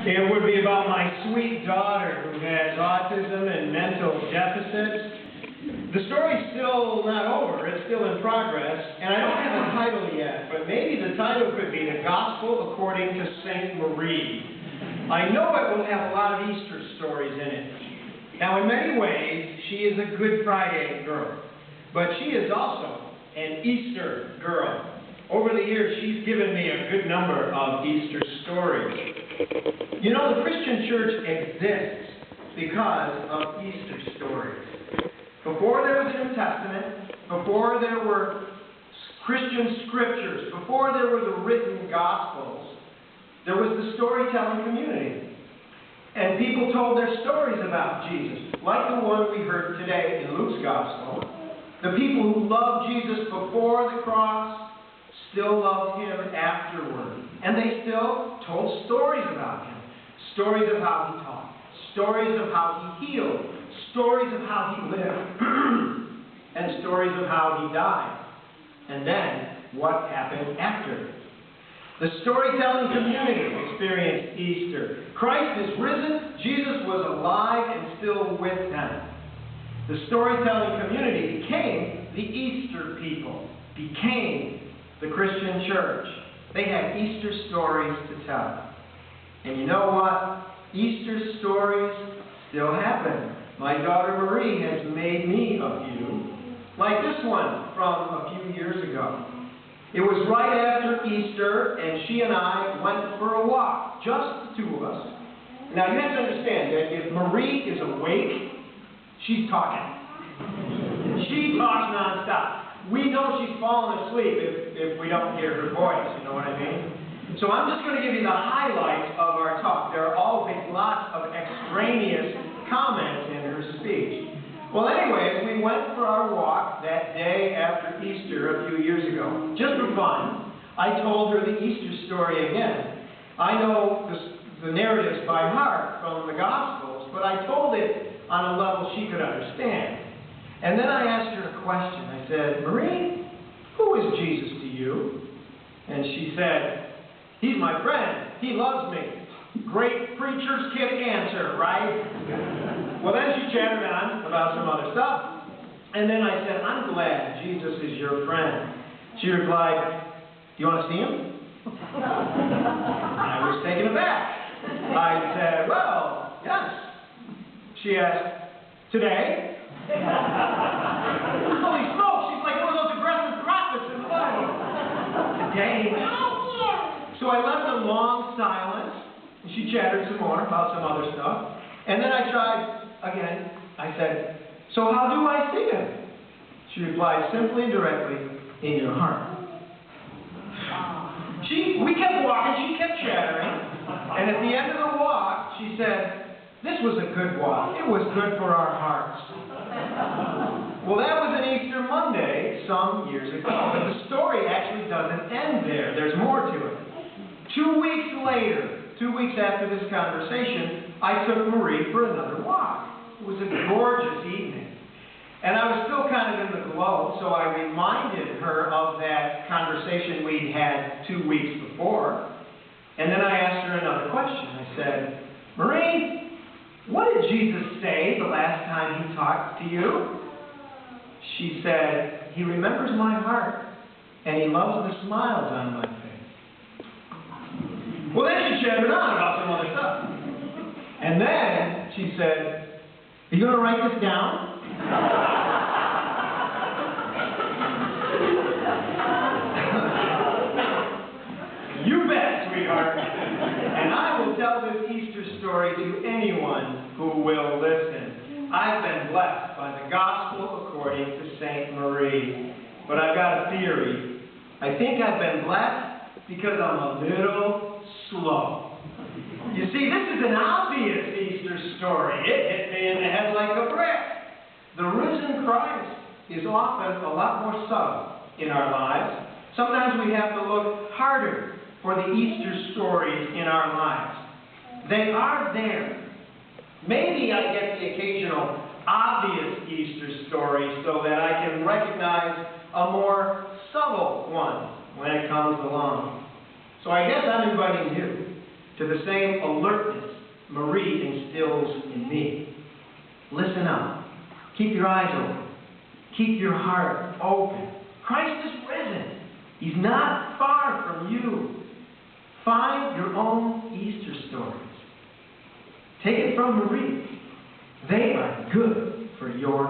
It would be about my sweet daughter who has autism and mental deficits. The story's still not over, it's still in progress, and I don't have a title yet, but maybe the title could be The Gospel According to St. Marie. I know it will have a lot of Easter stories in it. Now, in many ways, she is a Good Friday girl, but she is also an Easter girl. Over the years, she's given me a good number of Easter stories. You know, the Christian church exists because of Easter stories. Before there was a New Testament, before there were Christian scriptures, before there were the written Gospels, there was the storytelling community. And people told their stories about Jesus, like the one we heard today in Luke's Gospel. The people who loved Jesus before the cross still loved him afterward. And they still told stories about him. Stories of how he taught. Stories of how he healed. Stories of how he lived. And stories of how he died. And then, what happened after. The storytelling community experienced Easter. Christ is risen. Jesus was alive and still with them. The storytelling community became the Easter people. Became the Christian church. They had Easter stories to tell. And you know what? Easter stories still happen. My daughter Marie has made me a few, like this one from a few years ago. It was right after Easter, and she and I went for a walk, just the two of us. Now, you have to understand that if Marie is awake, she's talking. She talks nonstop. We know she's fallen asleep if we don't hear her voice, you know what I mean? So I'm just going to give you the highlights of our talk. There are always lots of extraneous comments in her speech. Well, anyways, we went for our walk that day after Easter a few years ago. Just for fun, I told her the Easter story again. I know the narratives by heart from the Gospels, but I told it on a level she could understand. And then I asked her a question. I said, Marie, who is Jesus to you? And she said, he's my friend. He loves me. Great preacher's kid answer, right? Well, then she chattered on about some other stuff. And then I said, I'm glad Jesus is your friend. She replied, do you want to see him? I was taken aback. I said, well, yes. She asked, today? Holy smokes, she's like one of those aggressive prophets in the Bible. Today? So I left a long silence, and she chattered some more about some other stuff. And then I tried again. I said, so how do I see him? She replied simply and directly, in your heart. We kept walking, she kept chattering, and at the end of the walk, she said, this was a good walk. It was good for our hearts. Well, that was an Easter Monday some years ago, but the story actually doesn't end there. There's more to it. 2 weeks later, 2 weeks after this conversation, I took Marie for another walk. It was a gorgeous evening. And I was still kind of in the glow, so I reminded her of that conversation we'd had 2 weeks before. And then I asked her another question. I said, Marie, what did Jesus say the last time he talked to you? She said, he remembers my heart, and he loves the smiles on my face. Well, then she chattered on about some other stuff. And then she said, are you going to write this down? You bet, sweetheart. And I will tell this Easter story to anyone who will listen. I've been blessed by the Gospel according to St. Marie. But I've got a theory. I think I've been blessed because I'm a little slow. You see, this is an obvious Easter story. It hit me in the head like a brick. The risen Christ is often a lot more subtle in our lives. Sometimes we have to look harder for the Easter stories in our lives. They are there. Maybe I get the occasional obvious Easter story so that I can recognize a more subtle one when it comes along. So I guess I'm inviting you to the same alertness Marie instills in me. Listen up. Keep your eyes open. Keep your heart open. Christ is risen. He's not far from you. Find your own Easter stories. Take it from Marie. They are good for your